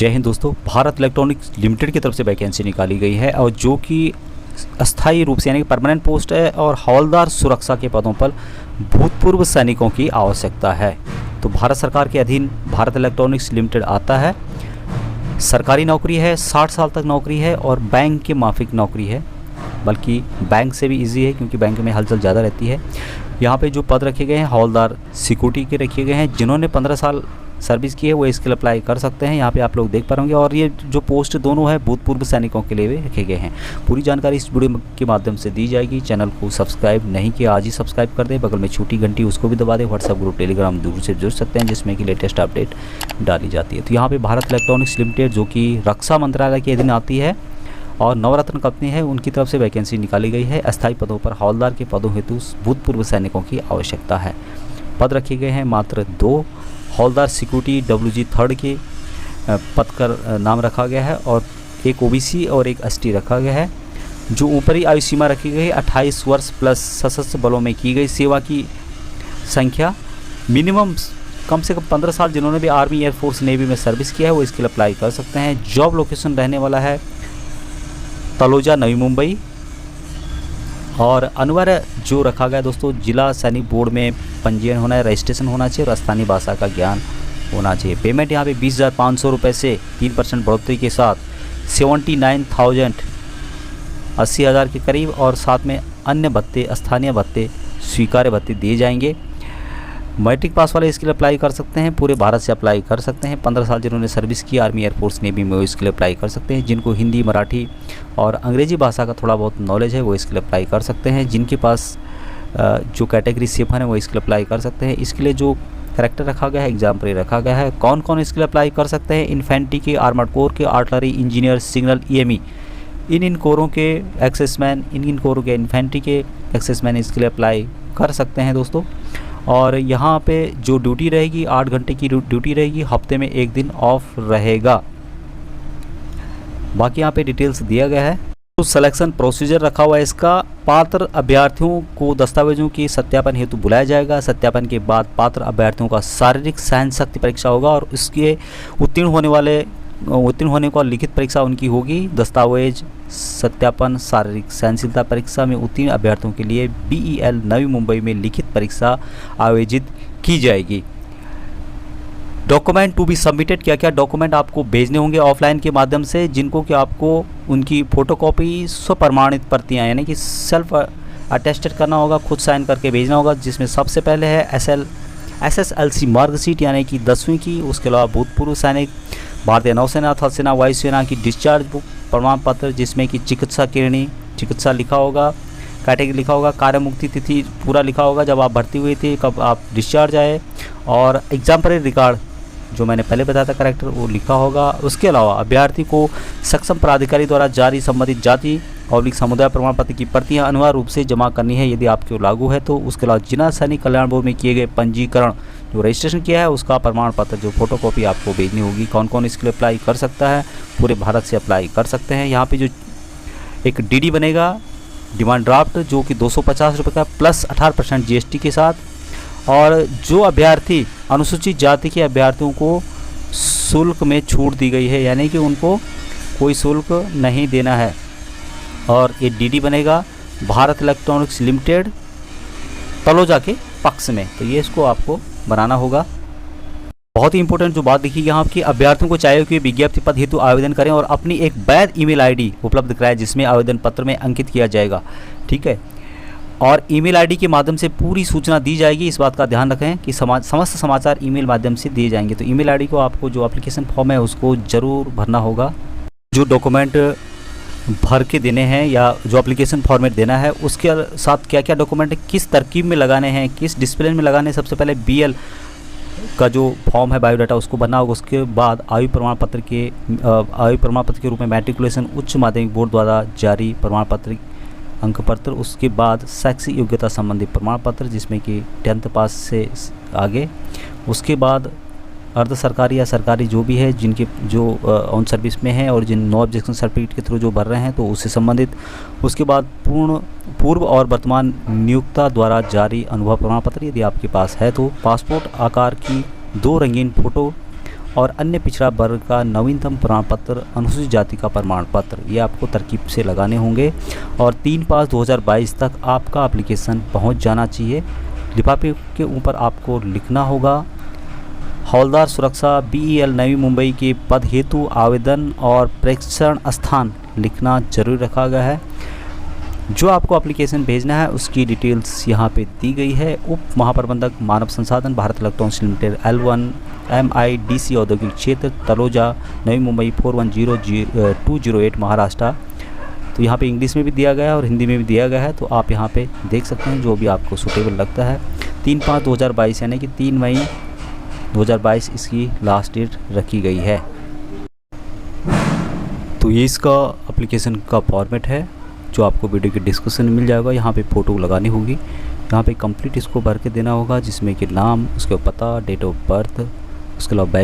जय हिंद दोस्तों। Bharat electronics limited की तरफ से वैकेंसी निकाली गई है और जो कि अस्थायी रूप से यानी कि परमानेंट पोस्ट है और हवलदार सुरक्षा के पदों पर भूतपूर्व सैनिकों की आवश्यकता है। तो भारत सरकार के अधीन भारत इलेक्ट्रॉनिक्स लिमिटेड आता है। सरकारी नौकरी है, 60 साल तक नौकरी है और बैंक के माफिक नौकरी है, बल्कि बैंक से भी इजी है क्योंकि बैंक में हलचल ज़्यादा रहती है। यहाँ पे जो पद रखे गए हैं हवलदार सिक्योरिटी के रखे गए हैं। जिन्होंने 15 साल सर्विस की है वो इसके लिए अप्लाई कर सकते हैं। यहाँ पे आप लोग देख पा रहे और ये जो पोस्ट दोनों है भूतपूर्व सैनिकों के लिए भी रखे गए हैं। पूरी जानकारी इस वीडियो के माध्यम से दी जाएगी। चैनल को सब्सक्राइब नहीं किया आज ही सब्सक्राइब कर दें, बगल में छोटी घंटी उसको भी दबा दें। व्हाट्सएप ग्रुप टेलीग्राम दूर से जुड़ सकते हैं जिसमें कि लेटेस्ट अपडेट डाली जाती है। तो यहाँ पर भारत इलेक्ट्रॉनिक्स लिमिटेड जो कि रक्षा मंत्रालय के अधीन आती है और नवरत्न कंपनी है, उनकी तरफ से वैकेंसी निकाली गई है। अस्थायी पदों पर हवलदार के पदों हेतु भूतपूर्व सैनिकों की आवश्यकता है। पद रखे गए हैं मात्र 2। हवलदार सिक्योरिटी WG3 के पद का नाम रखा गया है और एक OBC और एक ST रखा गया है। जो ऊपरी आयु सीमा रखी गई है 28 वर्ष प्लस सशस्त्र बलों में की गई सेवा की संख्या मिनिमम कम से कम 15 साल जिन्होंने भी आर्मी, एयरफोर्स, नेवी में सर्विस किया है वो इसके लिए अप्लाई कर सकते हैं। जॉब लोकेशन रहने वाला है तलोजा, नवी मुंबई। और अनिवार्य जो रखा गया दोस्तों, जिला सैनिक बोर्ड में पंजीयन होना है, रजिस्ट्रेशन होना चाहिए और स्थानीय भाषा का ज्ञान होना चाहिए। पेमेंट यहाँ पे 20,500 रुपये से 3% बढ़ोतरी के साथ 79,000 80,000 के करीब और साथ में अन्य भत्ते, स्थानीय भत्ते, स्वीकार्य भत्ते दिए जाएंगे। मैट्रिक पास वाले इसके लिए अप्लाई कर सकते हैं। पूरे भारत से अप्लाई कर सकते हैं। 15 साल जिन्होंने सर्विस की आर्मी, एयरफोर्स, नेवी में वो इसके लिए अप्लाई कर सकते हैं। जिनको हिंदी, मराठी और अंग्रेजी भाषा का थोड़ा बहुत नॉलेज है वो इसके लिए अप्लाई कर सकते हैं। जिनके पास जो कैटेगरी सेफन है वो इसके लिए अप्लाई कर सकते हैं। इसके लिए जो कैरेक्टर रखा गया है, एग्जाम पर रखा गया है। कौन कौन इसके लिए अप्लाई कर सकते हैं? इन्फेंट्री के, आर्मर्ड कोर के, आर्टिलरी, इंजीनियर, सिग्नल, EME, इन कोरों के एक्सेसमैन, इन कोरों के इन्फेंट्री के एक्सेसमैन इसके लिए अप्लाई कर सकते हैं दोस्तों। और यहाँ पे जो ड्यूटी रहेगी 8 घंटे की ड्यूटी रहेगी, हफ्ते में 1 दिन ऑफ रहेगा। बाकी यहाँ पे डिटेल्स दिया गया है। तो सिलेक्शन प्रोसीजर रखा हुआ है इसका। पात्र अभ्यर्थियों को दस्तावेजों की सत्यापन हेतु बुलाया जाएगा। सत्यापन के बाद पात्र अभ्यर्थियों का शारीरिक सहन शक्ति परीक्षा होगा और इसके उत्तीर्ण होने को लिखित परीक्षा उनकी होगी। दस्तावेज सत्यापन शारीरिक सहनशीलता परीक्षा में उत्तीर्ण अभ्यर्थियों के लिए BEL नवी मुंबई में लिखित परीक्षा आयोजित की जाएगी। डॉक्यूमेंट टू बी सबमिटेड, क्या क्या डॉक्यूमेंट आपको भेजने होंगे ऑफलाइन के माध्यम से, जिनको कि आपको उनकी फ़ोटोकॉपी, स्वप्रमाणित प्रतियाँ यानी कि सेल्फ अटेस्टेड करना होगा, खुद साइन करके भेजना होगा। जिसमें सबसे पहले है SSLC मार्कशीट यानी कि 10वीं की। उसके अलावा भूतपूर्व सैनिक, भारतीय नौसेना, थल सेना, वायुसेना की डिस्चार्ज बुक, प्रमाण पत्र जिसमें कि चिकित्सा किरणी, चिकित्सा लिखा होगा, कैटेगरी लिखा होगा, कार्य मुक्ति तिथि पूरा लिखा होगा, जब आप भर्ती हुई थी, कब आप डिस्चार्ज आए, और एग्जाम्पलरी रिकॉर्ड जो मैंने पहले बताया था कैरेक्टर वो लिखा होगा। उसके अलावा अभ्यर्थी को सक्षम प्राधिकारी द्वारा जारी संबंधित जाति और समुदाय प्रमाण पत्र की प्रतियां अनिवार्य रूप से जमा करनी है यदि आपके लागू है तो। उसके अलावा जिला सैनिक कल्याण बोर्ड में किए गए पंजीकरण जो रजिस्ट्रेशन किया है उसका प्रमाण पत्र जो फोटोकॉपी आपको भेजनी होगी। कौन कौन इसके लिए अप्लाई कर सकता है? पूरे भारत से अप्लाई कर सकते हैं। यहाँ पे जो एक DD बनेगा, डिमांड ड्राफ्ट, जो कि 250 रुपये का प्लस 18% GST के साथ। और जो अभ्यर्थी अनुसूचित जाति के अभ्यर्थियों को शुल्क में छूट दी गई है यानी कि उनको कोई शुल्क नहीं देना है। और ये DD बनेगा भारत इलेक्ट्रॉनिक्स लिमिटेड तलोजा के पक्ष में, तो ये इसको आपको बनाना होगा। बहुत ही इंपॉर्टेंट जो बात लिखी यहाँ की, अभ्यर्थियों को चाहिए कि विज्ञप्ति पद हेतु आवेदन करें और अपनी एक वैध ईमेल ID उपलब्ध कराएं जिसमें आवेदन पत्र में अंकित किया जाएगा। ठीक है, और ईमेल ID के माध्यम से पूरी सूचना दी जाएगी। इस बात का ध्यान रखें कि समस्त समाचार ईमेल माध्यम से दिए जाएंगे। तो ईमेल ID को आपको जो एप्लीकेशन फॉर्म है उसको ज़रूर भरना होगा। जो डॉक्यूमेंट भर के देने हैं या जो एप्लीकेशन फॉर्मेट देना है उसके साथ क्या क्या डॉक्यूमेंट किस तरकीब में लगाने हैं, किस डिसिप्लिन में लगाने हैं। सबसे पहले BL का जो फॉर्म है बायोडाटा उसको भरना होगा। उसके बाद आयु प्रमाण पत्र के रूप में मैट्रिकुलेशन उच्च माध्यमिक बोर्ड द्वारा जारी प्रमाण पत्र अंक पत्र। उसके बाद शैक्षिक योग्यता संबंधी प्रमाण पत्र जिसमें कि 10th पास से आगे। उसके बाद अर्ध सरकारी या सरकारी जो भी है जिनके जो ऑन सर्विस में है और जिन नो ऑब्जेक्शन सर्टिफिकेट के थ्रू जो भर रहे हैं तो उससे संबंधित। उसके बाद पूर्व और वर्तमान नियोक्ता द्वारा जारी अनुभव प्रमाण पत्र यदि आपके पास है तो। पासपोर्ट आकार की 2 रंगीन फ़ोटो और अन्य पिछड़ा वर्ग का नवीनतम प्रमाण पत्र, अनुसूचित जाति का प्रमाण पत्र, ये आपको तरकीब से लगाने होंगे। और 3/5/2022 तक आपका एप्लीकेशन पहुंच जाना चाहिए। लिफाफे के ऊपर आपको लिखना होगा हौलदार सुरक्षा BEL नवी मुंबई के पद हेतु आवेदन और प्रेक्षण स्थान लिखना जरूर रखा गया है। जो आपको एप्लीकेशन भेजना है उसकी डिटेल्स यहाँ पे दी गई है। उप महाप्रबंधक मानव संसाधन Bharat electronics limited L1 MIDC औद्योगिक क्षेत्र तलोजा नवी मुंबई 410208 महाराष्ट्र। तो यहाँ पे इंग्लिश में भी दिया गया है और हिंदी में भी दिया गया है, तो आप यहाँ पे देख सकते हैं जो भी आपको सूटेबल लगता है। 3/5/2022 यानी कि 3 मई 2022 इसकी लास्ट डेट रखी गई है। तो ये इसका एप्लीकेशन का फॉर्मेट है जो आपको वीडियो के डिस्क्रिप्शन में मिल जाएगा। यहाँ पे फ़ोटो लगानी होगी, यहाँ पे कंप्लीट इसको भर के देना होगा, जिसमें कि नाम, उसके पता, डेट ऑफ बर्थ, उसके अलावा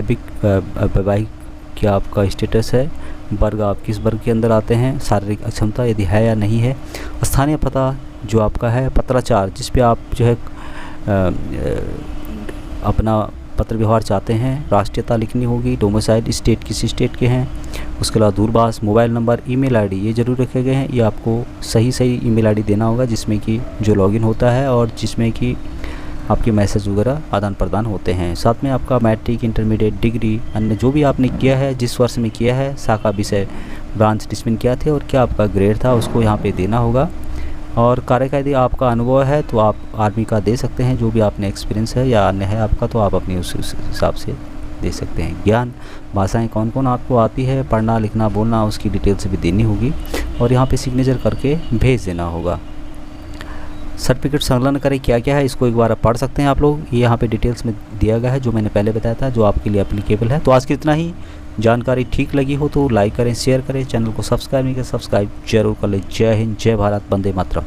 वैवाहिक क्या आपका स्टेटस है, वर्ग आप किस वर्ग के अंदर आते हैं, शारीरिक अक्षमता यदि है या नहीं है, स्थानीय पता जो आपका है, पत्राचार जिस पे आप जो है अपना पत्र व्यवहार चाहते हैं, राष्ट्रीयता लिखनी होगी, डोमिसाइल स्टेट किस स्टेट के हैं, उसके अलावा दूरभाष, मोबाइल नंबर, ईमेल आईडी ये जरूर रखे गए हैं। ये आपको सही ईमेल आईडी देना होगा जिसमें कि जो लॉगिन होता है और जिसमें कि आपके मैसेज वगैरह आदान प्रदान होते हैं। साथ में आपका मैट्रिक, इंटरमीडिएट, डिग्री, अन्य जो भी आपने किया है, जिस वर्ष में किया है, शाखा विषय ब्रांच डिस्मिन क्या थे और क्या आपका ग्रेड था, उसको यहाँ पे देना होगा। और कार्य का यदि आपका अनुभव है तो आप आर्मी का दे सकते हैं, जो भी आपने एक्सपीरियंस है या अन्य है आपका तो आप अपनी उस हिसाब से दे सकते हैं। ज्ञान, भाषाएं कौन कौन आपको आती है, पढ़ना लिखना बोलना, उसकी डिटेल्स भी देनी होगी और यहाँ पे सिग्नेचर करके भेज देना होगा। सर्टिफिकेट संलग्न करें क्या क्या है इसको एक बार पढ़ सकते हैं आप लोग, ये यहाँ पे डिटेल्स में दिया गया है जो मैंने पहले बताया था, जो आपके लिए एप्लीकेबल है। तो आज की इतना ही। जानकारी ठीक लगी हो तो लाइक करें, शेयर करें, चैनल को सब्सक्राइब नहीं करें सब्सक्राइब जरूर कर लें। जय हिंद, जय भारत, वंदे मातरम।